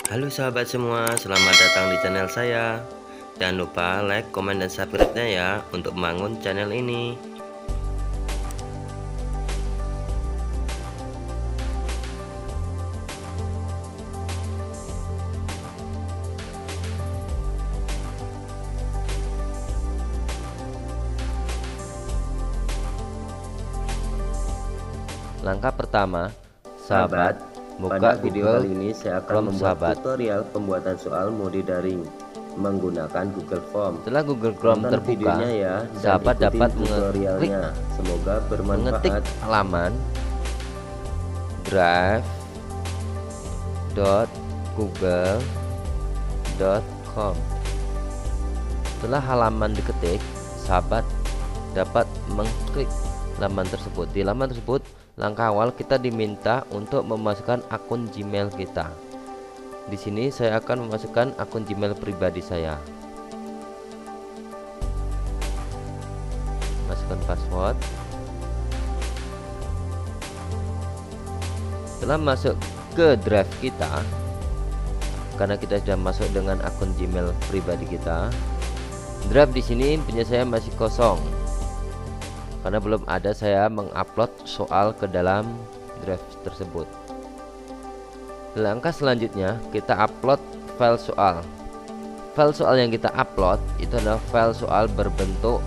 Halo sahabat semua, selamat datang di channel saya. Jangan lupa like, komen, dan subscribe-nya ya untuk membangun channel ini. Langkah pertama, sahabat, buka video Google kali ini saya akan Chrome, membuat sahabat. tutorial pembuatan soal mode daring menggunakan Google Form. Setelah Google Chrome Tonton terbuka, videonya ya, dan sahabat ikutin dapat tutorialnya. Semoga mengetik bermanfaat. halaman drive.google.com. Setelah halaman diketik, sahabat dapat mengklik halaman tersebut. Di halaman tersebut, langkah awal kita diminta untuk memasukkan akun Gmail kita. Di sini saya akan memasukkan akun Gmail pribadi saya. Masukkan password. Setelah masuk ke drive kita, karena kita sudah masuk dengan akun Gmail pribadi kita, drive di sini punya saya masih kosong karena belum ada saya mengupload soal ke dalam drive tersebut. Langkah selanjutnya kita upload file soal. File soal yang kita upload itu adalah file soal berbentuk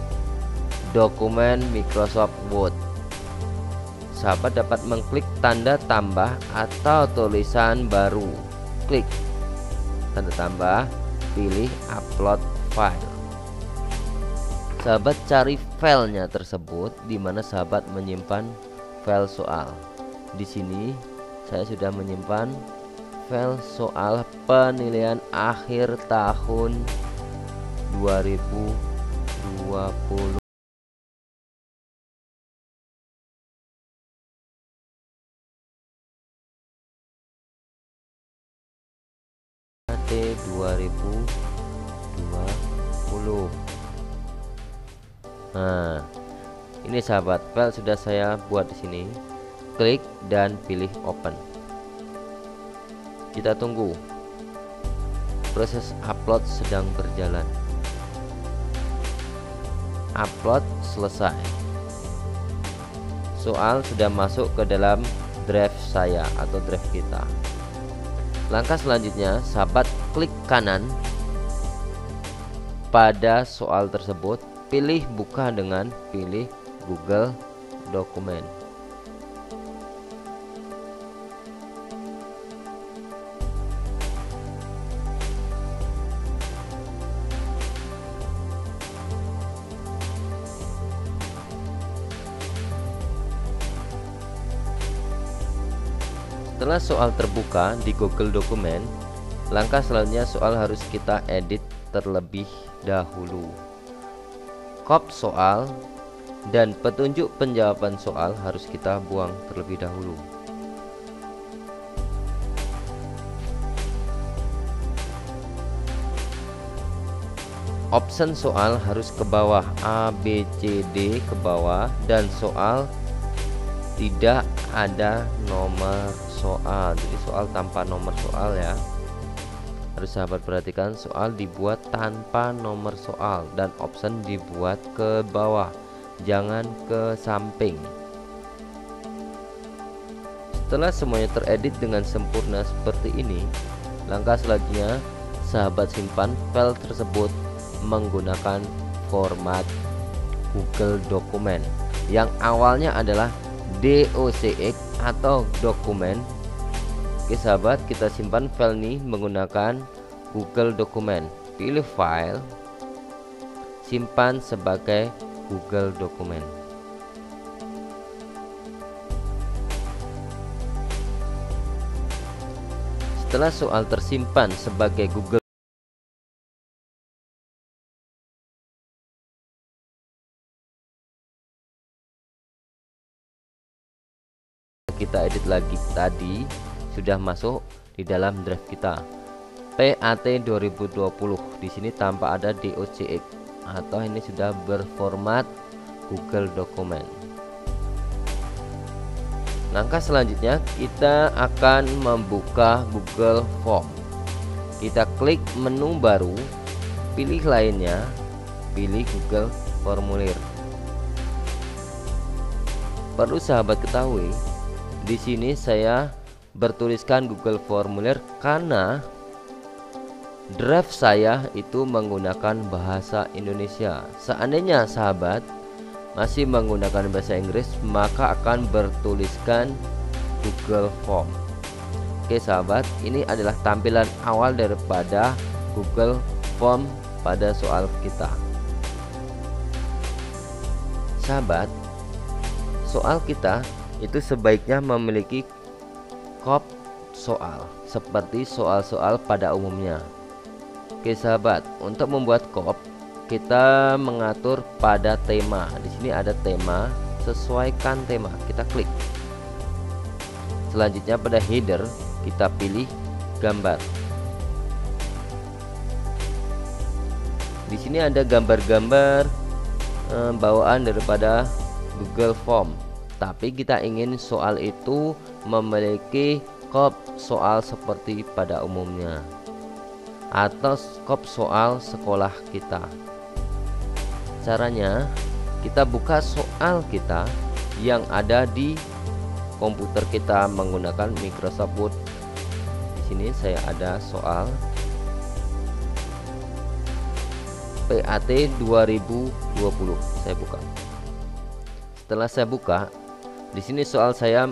dokumen Microsoft Word. Sahabat dapat mengklik tanda tambah atau tulisan baru. Klik tanda tambah, pilih upload file. Sahabat cari filenya tersebut di mana sahabat menyimpan file soal. Di sini saya sudah menyimpan file soal penilaian akhir tahun 2020. Nah, ini sahabat, file sudah saya buat di sini. Klik dan pilih open. Kita tunggu. Proses upload sedang berjalan. Upload selesai. Soal sudah masuk ke dalam drive saya atau drive kita. Langkah selanjutnya, sahabat klik kanan pada soal tersebut, pilih buka dengan pilih Google Dokumen. Setelah soal terbuka di Google Dokumen, langkah selanjutnya soal harus kita edit terlebih dahulu. Kop soal dan petunjuk penjawaban soal harus kita buang terlebih dahulu. Option soal harus ke bawah, A, B, C, D ke bawah, dan soal tidak ada nomor soal. Jadi soal tanpa nomor soal ya. Harus sahabat perhatikan, soal dibuat tanpa nomor soal dan option dibuat ke bawah, jangan ke samping. Setelah semuanya teredit dengan sempurna seperti ini, langkah selanjutnya sahabat simpan file tersebut menggunakan format Google Dokumen yang awalnya adalah docx atau dokumen. Oke sahabat, kita simpan file ini menggunakan Google Dokumen. Pilih file, simpan sebagai Google Dokumen. Setelah soal tersimpan sebagai Google, kita edit lagi, tadi sudah masuk di dalam drive kita. PAT 2020 di sini tanpa ada docx atau ini sudah berformat Google Dokumen. Langkah selanjutnya kita akan membuka Google Form. kita klik menu baru, pilih lainnya, pilih Google Formulir. Perlu sahabat ketahui, di sini saya bertuliskan Google Formulir karena draft saya itu menggunakan bahasa Indonesia. Seandainya sahabat masih menggunakan bahasa Inggris, maka akan bertuliskan Google Form. Oke sahabat, ini adalah tampilan awal daripada Google Form pada soal kita. Sahabat, soal kita itu sebaiknya memiliki kop soal seperti soal-soal pada umumnya. Oke sahabat, untuk membuat kop kita mengatur pada tema. Di sini ada tema, sesuaikan tema, kita klik. Selanjutnya pada header kita pilih gambar. Di sini ada gambar-gambar bawaan daripada Google Form. Tapi kita ingin soal itu memiliki kop soal seperti pada umumnya atau kop soal sekolah kita. Caranya kita buka soal kita yang ada di komputer kita menggunakan Microsoft Word. Di sini saya ada soal PAT 2020. Saya buka. Setelah saya buka, di sini soal saya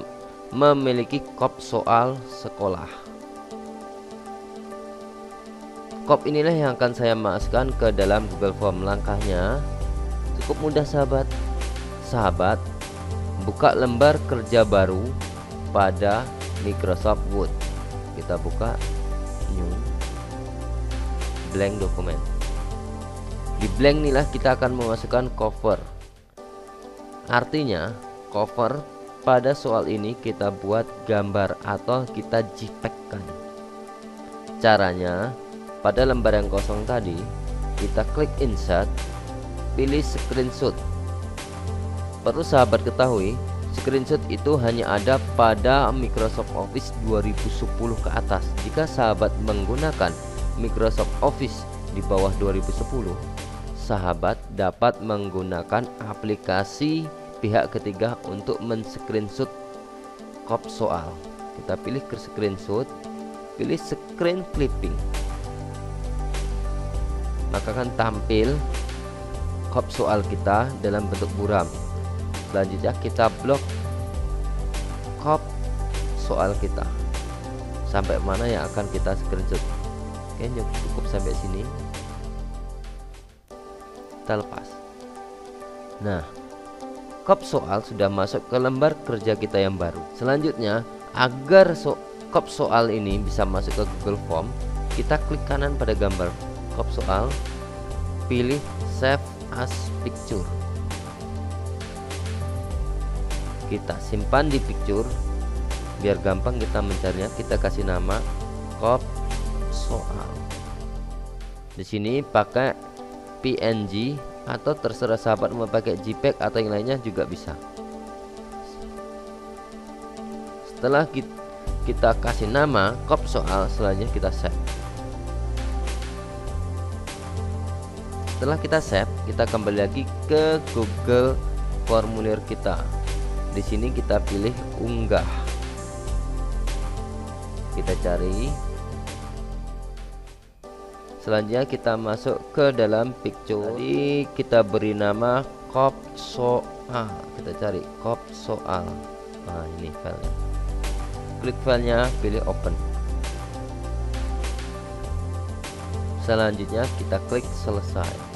memiliki kop soal sekolah. Kop inilah yang akan saya masukkan ke dalam Google Form. Langkahnya cukup mudah sahabat. Sahabat, buka lembar kerja baru pada Microsoft Word. Kita buka new blank dokumen. Di blank inilah kita akan memasukkan cover. Artinya cover pada soal ini kita buat gambar atau kita JPEG-kan. Caranya pada lembar yang kosong tadi kita klik insert, pilih screenshot. Perlu sahabat ketahui, screenshot itu hanya ada pada Microsoft Office 2010 ke atas. Jika sahabat menggunakan Microsoft Office di bawah 2010, sahabat dapat menggunakan aplikasi pihak ketiga untuk men-screenshot kop soal. Kita pilih ke screenshot, pilih screen clipping, maka akan tampil kop soal kita dalam bentuk buram. Selanjutnya kita blok kop soal kita sampai mana yang akan kita screenshot. Oke, cukup sampai sini, kita lepas. Nah, kop soal sudah masuk ke lembar kerja kita yang baru. Selanjutnya, agar kop soal ini bisa masuk ke Google Form, kita klik kanan pada gambar kop soal, pilih save as picture. Kita simpan di picture biar gampang kita mencarinya. Kita kasih nama kop soal. Di sini pakai PNG atau terserah sahabat mau pakai JPEG atau yang lainnya juga bisa. Setelah kita kasih nama kop soal, selanjutnya kita save. Setelah kita save, kita kembali lagi ke Google Formulir kita. Di sini kita pilih unggah. Kita cari. Selanjutnya kita masuk ke dalam picture. Jadi kita beri nama kop soal. Kita cari kop soal. Nah, ini filenya. Klik filenya, pilih open. Selanjutnya kita klik selesai.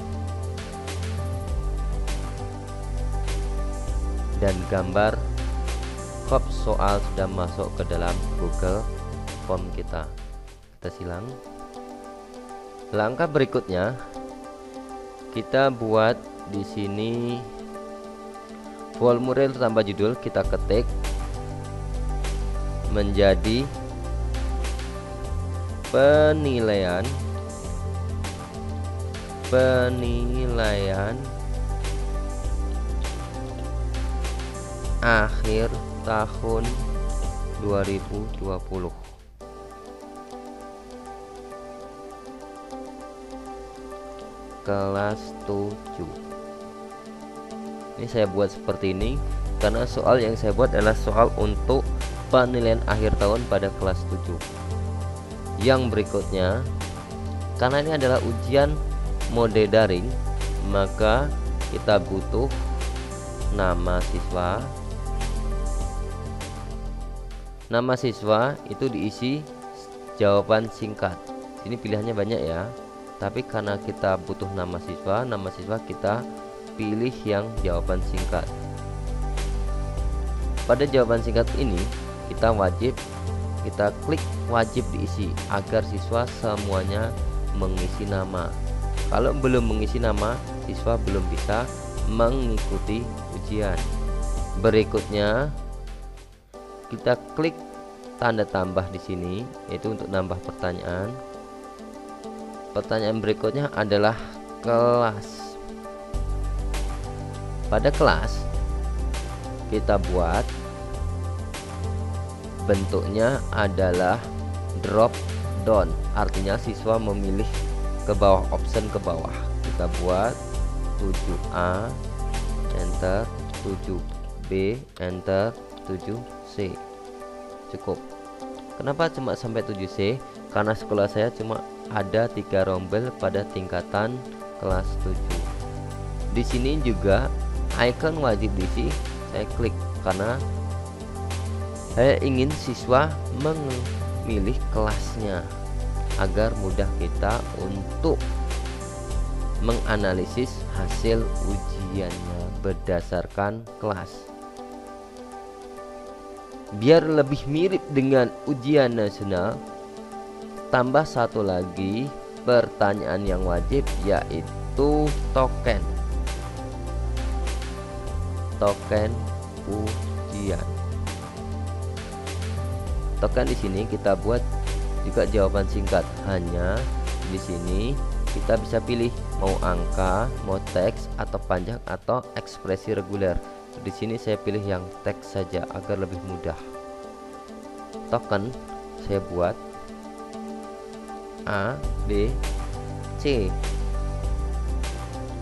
Dan gambar kop soal sudah masuk ke dalam Google Form kita. Kita silang. Langkah berikutnya kita buat di sini formulir tambah judul, kita ketik menjadi penilaian akhir tahun 2020. kelas 7. Ini saya buat seperti ini karena soal yang saya buat adalah soal untuk penilaian akhir tahun pada kelas 7. Yang berikutnya, karena ini adalah ujian mode daring, maka kita butuh nama siswa. Nama siswa itu diisi jawaban singkat. Ini pilihannya banyak ya, tapi karena kita butuh nama siswa kita pilih yang jawaban singkat. Pada jawaban singkat ini kita klik wajib diisi agar siswa semuanya mengisi nama. Kalau belum mengisi nama, siswa belum bisa mengikuti ujian. Berikutnya kita klik tanda tambah di sini, yaitu untuk nambah pertanyaan. Pertanyaan berikutnya adalah kelas. Pada kelas kita buat bentuknya adalah drop down, artinya siswa memilih ke bawah, option ke bawah. Kita buat 7A, enter, 7B, enter, 7C. Cukup. Kenapa cuma sampai 7C? Karena sekolah saya cuma ada 3 rombel pada tingkatan kelas 7. Di sini juga icon wajib diisi, saya klik karena saya ingin siswa memilih kelasnya agar mudah kita untuk menganalisis hasil ujiannya berdasarkan kelas. Biar lebih mirip dengan ujian nasional, tambah satu lagi pertanyaan yang wajib, yaitu token ujian. Token di sini kita buat juga jawaban singkat, hanya di sini kita bisa pilih mau angka, mau teks, atau panjang, atau ekspresi reguler. Di sini saya pilih yang teks saja agar lebih mudah. Token saya buat A, B, C,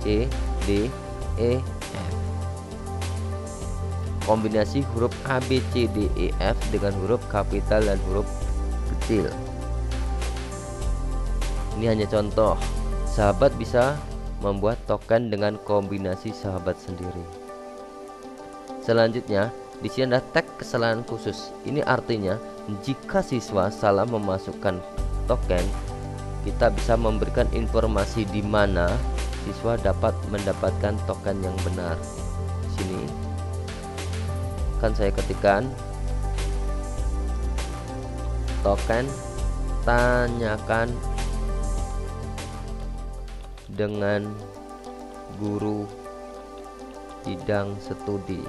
D, E, F. Kombinasi huruf A, B, C, D, E, F dengan huruf kapital dan huruf kecil. Ini hanya contoh. Sahabat bisa membuat token dengan kombinasi sahabat sendiri. Selanjutnya, di sini ada tag kesalahan khusus. Ini artinya jika siswa salah memasukkan token, kita bisa memberikan informasi di mana siswa dapat mendapatkan token yang benar. Di sini kan saya ketikkan token tanyakan dengan guru bidang studi.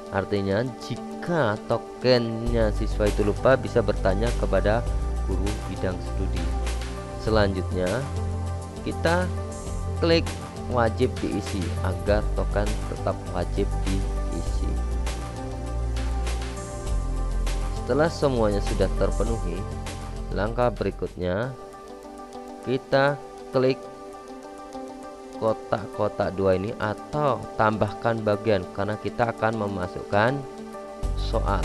Artinya jika tokennya siswa itu lupa, bisa bertanya kepada guru bidang studi. Selanjutnya kita klik wajib diisi agar token tetap wajib diisi. Setelah semuanya sudah terpenuhi, langkah berikutnya kita klik kotak-kotak 2 ini atau tambahkan bagian, karena kita akan memasukkan soal.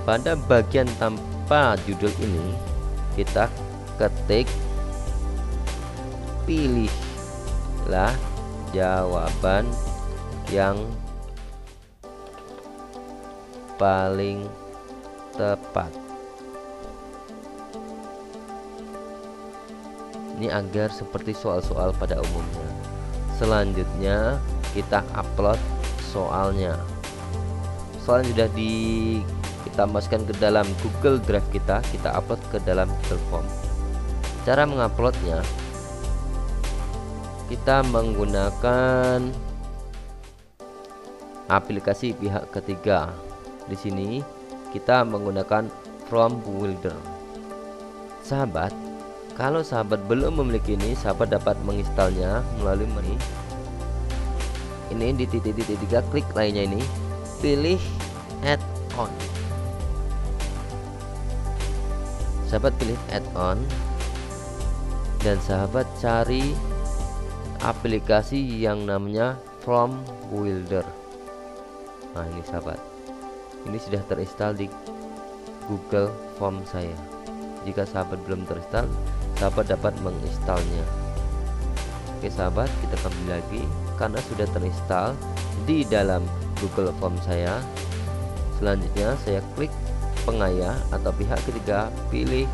Pada bagian tanpa judul ini kita ketik pilihlah jawaban yang paling tepat. Ini agar seperti soal-soal pada umumnya. Selanjutnya kita upload soalnya. Soal sudah kita masukkan ke dalam Google Drive kita upload ke dalam Google Form. Cara menguploadnya, kita menggunakan aplikasi pihak ketiga. Di sini kita menggunakan Form Builder. Sahabat, kalau sahabat belum memiliki ini, sahabat dapat menginstalnya melalui menu ini di titik-titik 3, klik lainnya ini, pilih add-on. Sahabat pilih add-on dan sahabat cari aplikasi yang namanya Form Builder. Nah ini sahabat, ini sudah terinstall di Google Form saya. Jika sahabat belum terinstall, sahabat dapat menginstalnya. Oke sahabat, kita kembali lagi karena sudah terinstall di dalam Google Form saya. Selanjutnya saya klik pengaya atau pihak ketiga, pilih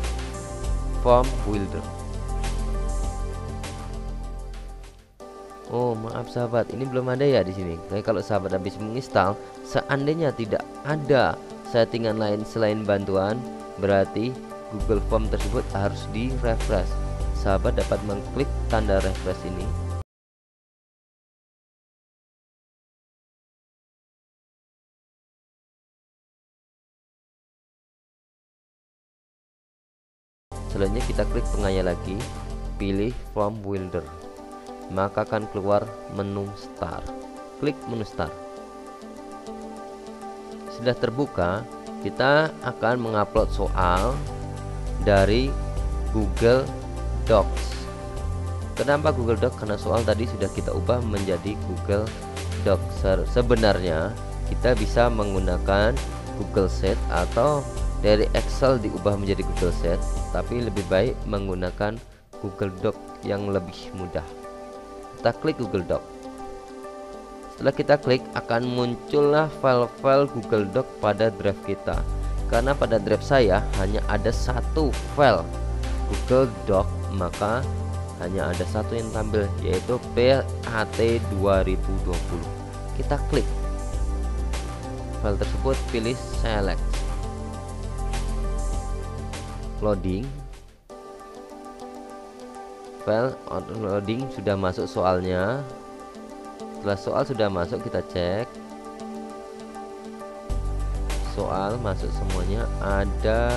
Form Builder. Oh maaf sahabat, ini belum ada ya di sini. Nah, kalau sahabat habis menginstal, seandainya tidak ada settingan lain selain bantuan, berarti Google Form tersebut harus di refresh. Sahabat dapat mengklik tanda refresh ini. Selanjutnya kita klik pengaya lagi, pilih Form Builder, maka akan keluar menu Start. Klik menu Start. Sudah terbuka, kita akan mengupload soal dari Google Docs. Kenapa Google Docs? Karena soal tadi sudah kita ubah menjadi Google Docs. Sebenarnya kita bisa menggunakan Google Sheet atau dari Excel diubah menjadi Google Sheet, tapi lebih baik menggunakan Google Docs yang lebih mudah. Kita klik Google Docs. Setelah kita klik, akan muncullah file-file Google Docs pada drive kita. Karena pada drive saya hanya ada satu file Google Doc, maka hanya ada satu yang tampil, yaitu PAT 2020. Kita klik file tersebut, pilih select, loading. File loading sudah masuk soalnya. Setelah soal sudah masuk, kita cek soal masuk semuanya, ada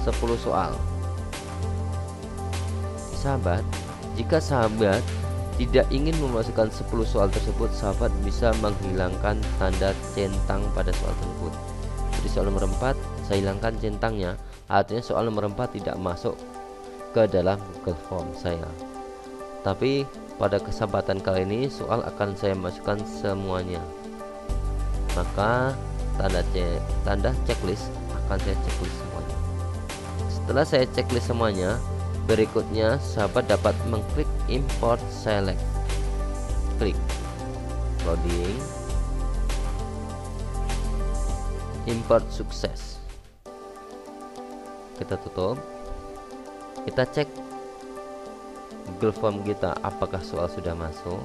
10 soal. Sahabat, jika sahabat tidak ingin memasukkan 10 soal tersebut, sahabat bisa menghilangkan tanda centang pada soal tersebut. Jadi soal nomor 4 saya hilangkan centangnya, artinya soal nomor 4 tidak masuk ke dalam Google Form saya. Tapi pada kesempatan kali ini soal akan saya masukkan semuanya, maka tanda checklist akan saya checklist semuanya. Setelah saya checklist semuanya, berikutnya sahabat dapat mengklik import select. Klik loading, import sukses. Kita tutup. Kita cek Google Form kita apakah soal sudah masuk.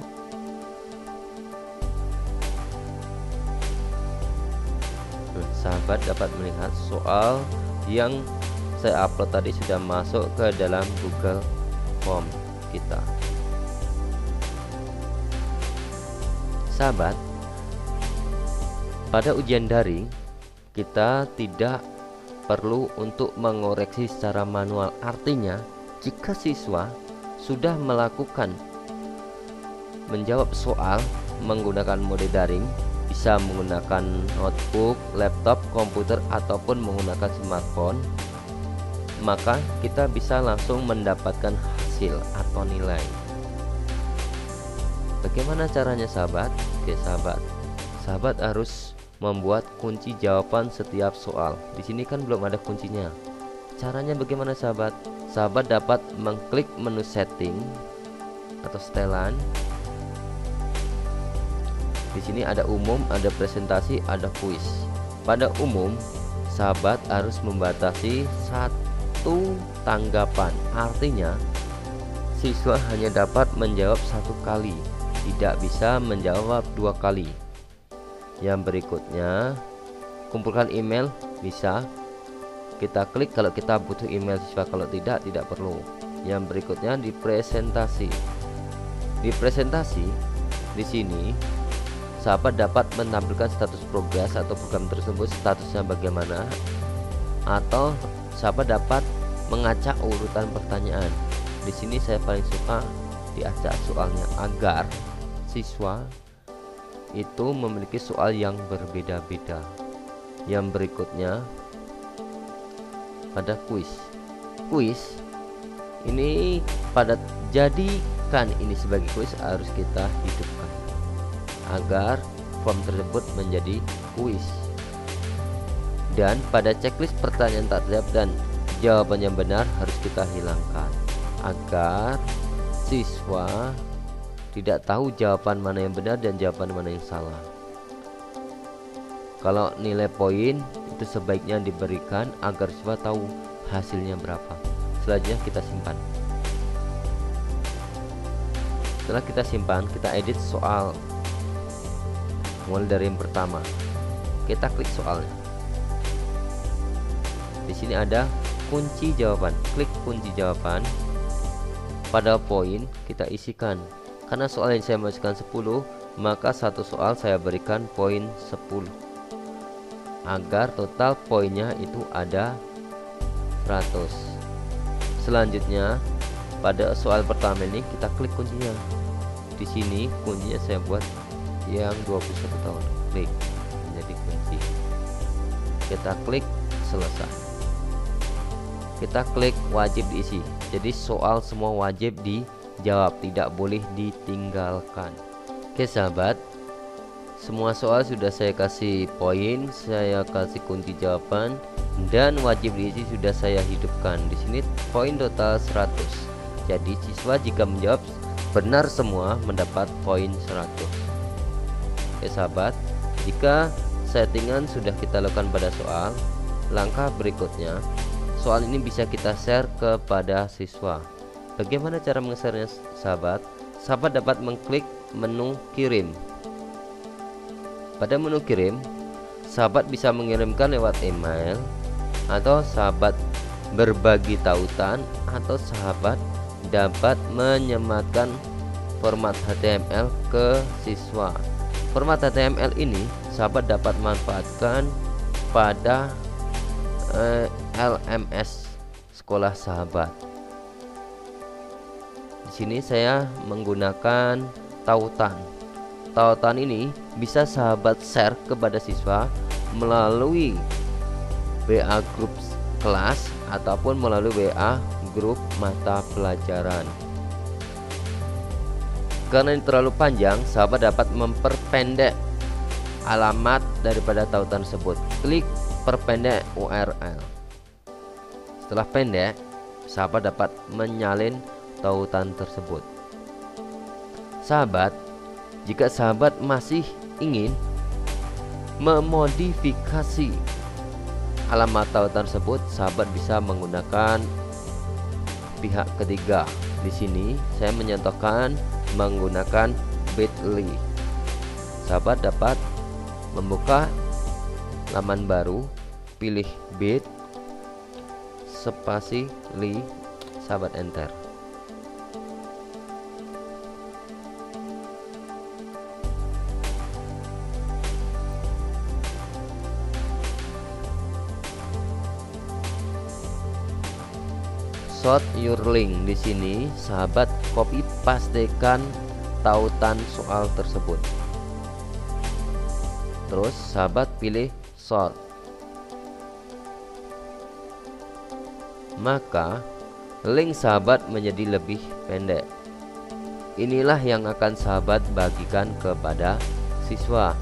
Sahabat dapat melihat soal yang saya upload tadi sudah masuk ke dalam Google Form kita. Sahabat, pada ujian daring kita tidak perlu untuk mengoreksi secara manual. Artinya, jika siswa sudah melakukan menjawab soal menggunakan mode daring, bisa menggunakan notebook, laptop, komputer, ataupun menggunakan smartphone, maka kita bisa langsung mendapatkan hasil atau nilai. Bagaimana caranya sahabat? Oke sahabat harus membuat kunci jawaban setiap soal. Di sini kan belum ada kuncinya. Caranya bagaimana sahabat? Sahabat dapat mengklik menu setting atau setelan. Di sini ada umum, ada presentasi, ada kuis. Pada umum, sahabat harus membatasi satu tanggapan. Artinya, siswa hanya dapat menjawab satu kali, tidak bisa menjawab 2 kali. Yang berikutnya, kumpulkan email, bisa kita klik kalau kita butuh email siswa, kalau tidak perlu. Yang berikutnya di presentasi. Di presentasi, di sini sahabat dapat menampilkan status progres atau program tersebut statusnya bagaimana, atau sahabat dapat mengacak urutan pertanyaan. Di sini saya paling suka diacak soalnya agar siswa itu memiliki soal yang berbeda-beda. Yang berikutnya, pada kuis. Kuis ini jadikan ini sebagai kuis harus kita hidupkan agar form tersebut menjadi kuis. Dan pada checklist pertanyaan tak terjawab dan jawaban yang benar harus kita hilangkan agar siswa tidak tahu jawaban mana yang benar dan jawaban mana yang salah. Kalau nilai poin itu sebaiknya diberikan agar siswa tahu hasilnya berapa. Selanjutnya kita simpan. Setelah kita simpan, kita edit soal. Mulai dari yang pertama, kita klik soalnya. Di sini ada kunci jawaban. Klik kunci jawaban. Pada poin kita isikan. Karena soal yang saya masukkan 10, maka satu soal saya berikan poin 10. Agar total poinnya itu ada 100. Selanjutnya pada soal pertama ini kita klik kuncinya. Di sini kuncinya saya buat yang 21 tahun. Klik menjadi kunci. Kita klik selesai. Kita klik wajib diisi. Jadi soal semua wajib dijawab, tidak boleh ditinggalkan. Oke sahabat, semua soal sudah saya kasih poin, saya kasih kunci jawaban, dan wajib diisi sudah saya hidupkan. Di sini poin total 100. Jadi siswa jika menjawab benar semua mendapat poin 100. Oke sahabat, jika settingan sudah kita lakukan pada soal, langkah berikutnya soal ini bisa kita share kepada siswa. Bagaimana cara meng-share-nya sahabat? Sahabat dapat mengklik menu kirim. Pada menu kirim, sahabat bisa mengirimkan lewat email, atau sahabat berbagi tautan, atau sahabat dapat menyematkan format HTML ke siswa. Format HTML ini sahabat dapat manfaatkan pada LMS sekolah sahabat. Di sini saya menggunakan tautan. Tautan ini bisa sahabat share kepada siswa melalui WA grup kelas ataupun melalui WA grup mata pelajaran. Karena ini terlalu panjang, sahabat dapat memperpendek alamat daripada tautan tersebut. Klik perpendek URL. Setelah pendek, sahabat dapat menyalin tautan tersebut. Sahabat, jika sahabat masih ingin memodifikasi alamat tautan tersebut, sahabat bisa menggunakan pihak ketiga. Di sini saya menyontohkan menggunakan bit.ly. Sahabat dapat membuka laman baru, pilih bit spasi li, sahabat enter. Short your link. Di sini sahabat copy pastekan tautan soal tersebut. Terus sahabat pilih short. Maka link sahabat menjadi lebih pendek. Inilah yang akan sahabat bagikan kepada siswa.